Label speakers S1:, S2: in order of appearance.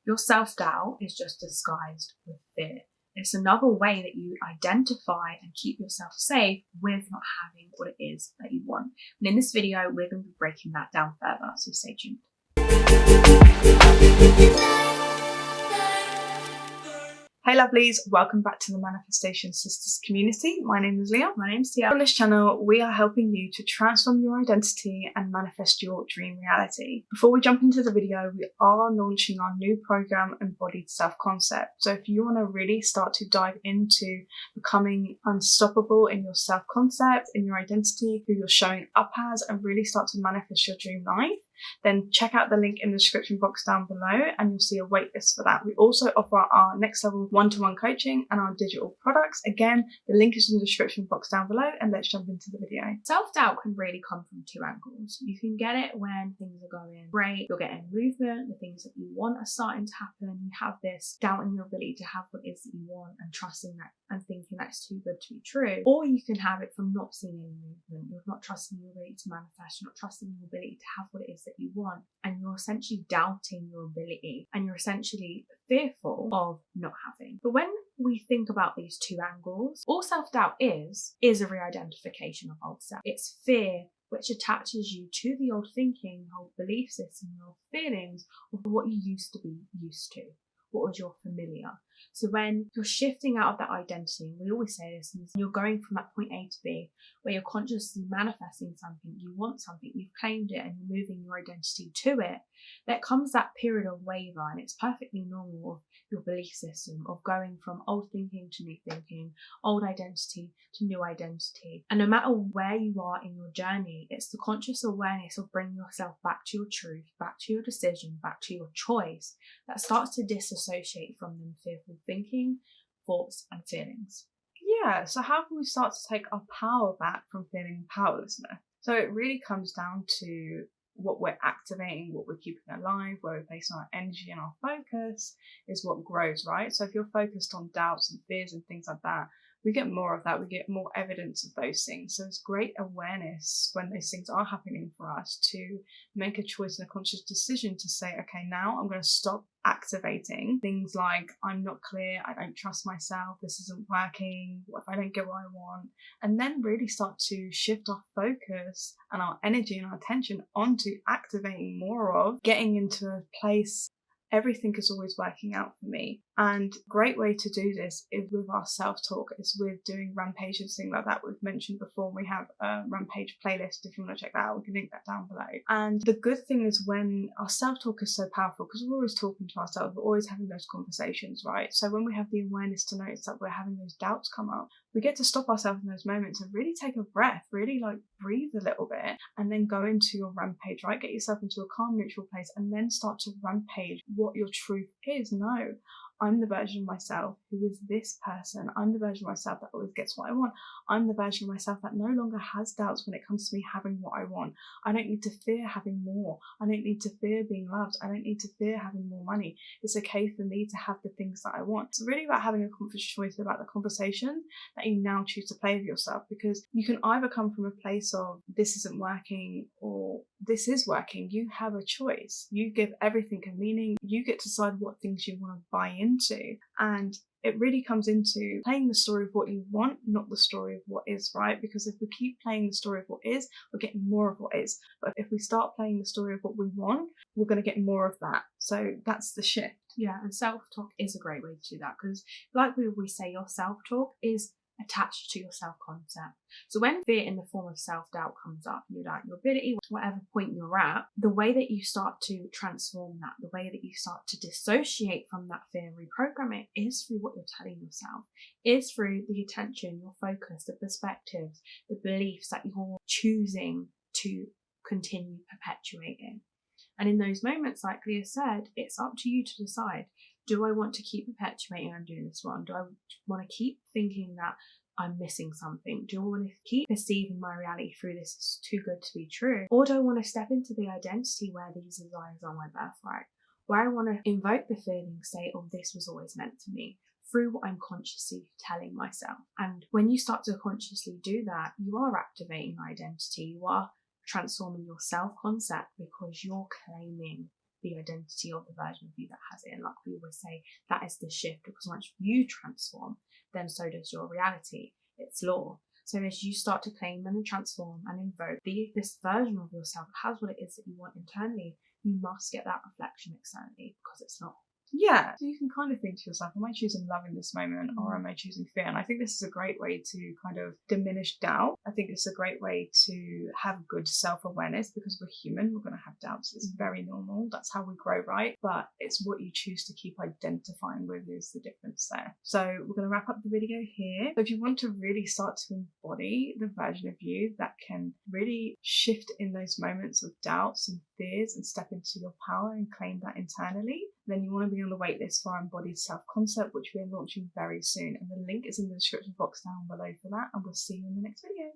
S1: Your self-doubt is just disguised with fear. It's another way that you identify and keep yourself safe with not having what it is that you want. And in this video, we're going to be breaking that down further, so stay tuned.
S2: Hey lovelies, welcome back to the Manifestation Sisters community. My name is Leah.
S1: My name's Tia.
S2: On this channel, we are helping you to transform your identity and manifest your dream reality. Before we jump into the video, we are launching our new program, Embodied Self-Concept. So if you want to really start to dive into becoming unstoppable in your self-concept, in your identity, who you're showing up as, and really start to manifest your dream life, then check out the link in the description box down below and you'll see a waitlist for that. We also offer our next level one-to-one coaching and our digital products. Again, the link is in the description box down below, and let's jump into the video.
S1: Self-doubt can really come from two angles. You can get it when things are going great, you're getting movement, the things that you want are starting to happen, you have this doubt in your ability to have what it is that you want and trusting that and thinking that's too good to be true. Or you can have it from not seeing any movement, you're not trusting your ability to manifest, you're not trusting your ability to have what it is that you want, and you're essentially doubting your ability and you're essentially fearful of not having. But when we think about these two angles, all self-doubt is a re-identification of old self. It's fear which attaches you to the old thinking, old belief system, your feelings of what you used to be used to. What was your familiar? So when you're shifting out of that identity, and we always say this, and you're going from that point A to B, where you're consciously manifesting something, you want something, you've claimed it, and you're moving your identity to it, there comes that period of waver, and it's perfectly normal of your belief system, of going from old thinking to new thinking, old identity to new identity. And no matter where you are in your journey, it's the conscious awareness of bringing yourself back to your truth, back to your decision, back to your choice, that starts to disassociate from them fearful thinking, thoughts and feelings.
S2: Yeah, so how can we start to take our power back from feeling powerlessness? So it really comes down to what we're activating, what we're keeping alive, where we're placing our energy and our focus is what grows, right? So if you're focused on doubts and fears and things like that, we get more of that, we get more evidence of those things. So it's great awareness when those things are happening for us to make a choice and a conscious decision to say, okay, now I'm going to stop activating things like I'm not clear, I don't trust myself, this isn't working, what if I don't get what I want? And then really start to shift our focus and our energy and our attention onto activating more of getting into a place everything is always working out for me. And a great way to do this is with our self-talk, is with doing Rampage and things like that we've mentioned before. We have a Rampage playlist if you want to check that out, we can link that down below. And the good thing is when our self-talk is so powerful, because we're always talking to ourselves, we're always having those conversations, right? So when we have the awareness to notice that we're having those doubts come up, we get to stop ourselves in those moments and really take a breath, really like breathe a little bit, and then go into your rampage, right? Get yourself into a calm, neutral place and then start to rampage what your truth is. No, I'm the version of myself who is this person. I'm the version of myself that always gets what I want. I'm the version of myself that no longer has doubts when it comes to me having what I want. I don't need to fear having more. I don't need to fear being loved. I don't need to fear having more money. It's okay for me to have the things that I want. It's really about having a conscious choice about the conversation that you now choose to play with yourself, because you can either come from a place of this isn't working or this is working. You have a choice. You give everything a meaning. You get to decide what things you want to buy into. And it really comes into playing the story of what you want, not the story of what is, right? Because if we keep playing the story of what is, we're getting more of what is. But if we start playing the story of what we want, we're going to get more of that. So that's the shift.
S1: Yeah, and self-talk is a great way to do that, because like we always say, your self-talk is attached to your self-concept. So when fear in the form of self-doubt comes up, you doubt your ability, whatever point you're at, the way that you start to transform that, the way that you start to dissociate from that fear and reprogram it is through what you're telling yourself, is through the attention, your focus, the perspectives, the beliefs that you're choosing to continue perpetuating. And in those moments, like Leah said, it's up to you to decide, do I want to keep perpetuating I'm doing this wrong? Do I want to keep thinking that I'm missing something? Do I want to keep perceiving my reality through this is too good to be true? Or do I want to step into the identity where these desires are my birthright? Where I want to invoke the feeling state of this was always meant for me through what I'm consciously telling myself. And when you start to consciously do that, you are activating identity, you are transforming your self-concept because you're claiming the identity of the version of you that has it. And like we always say, that is the shift, because once you transform, then so does your reality. It's law. So as you start to claim and transform and invoke this version of yourself that has what it is that you want internally, you must get that reflection externally, because it's not.
S2: Yeah, so you can kind of think to yourself, am I choosing love in this moment, or am I choosing fear? And I think this is a great way to kind of diminish doubt. I think it's a great way to have good self-awareness, because we're human, we're going to have doubts. It's very normal. That's how we grow, right? But it's what you choose to keep identifying with is the difference there. So we're going to wrap up the video here. So if you want to really start to embody the version of you that can really shift in those moments of doubts and fears and step into your power and claim that internally, then you want to be on the waitlist for our embodied self-concept, which we are launching very soon. And the link is in the description box down below for that. And we'll see you in the next video.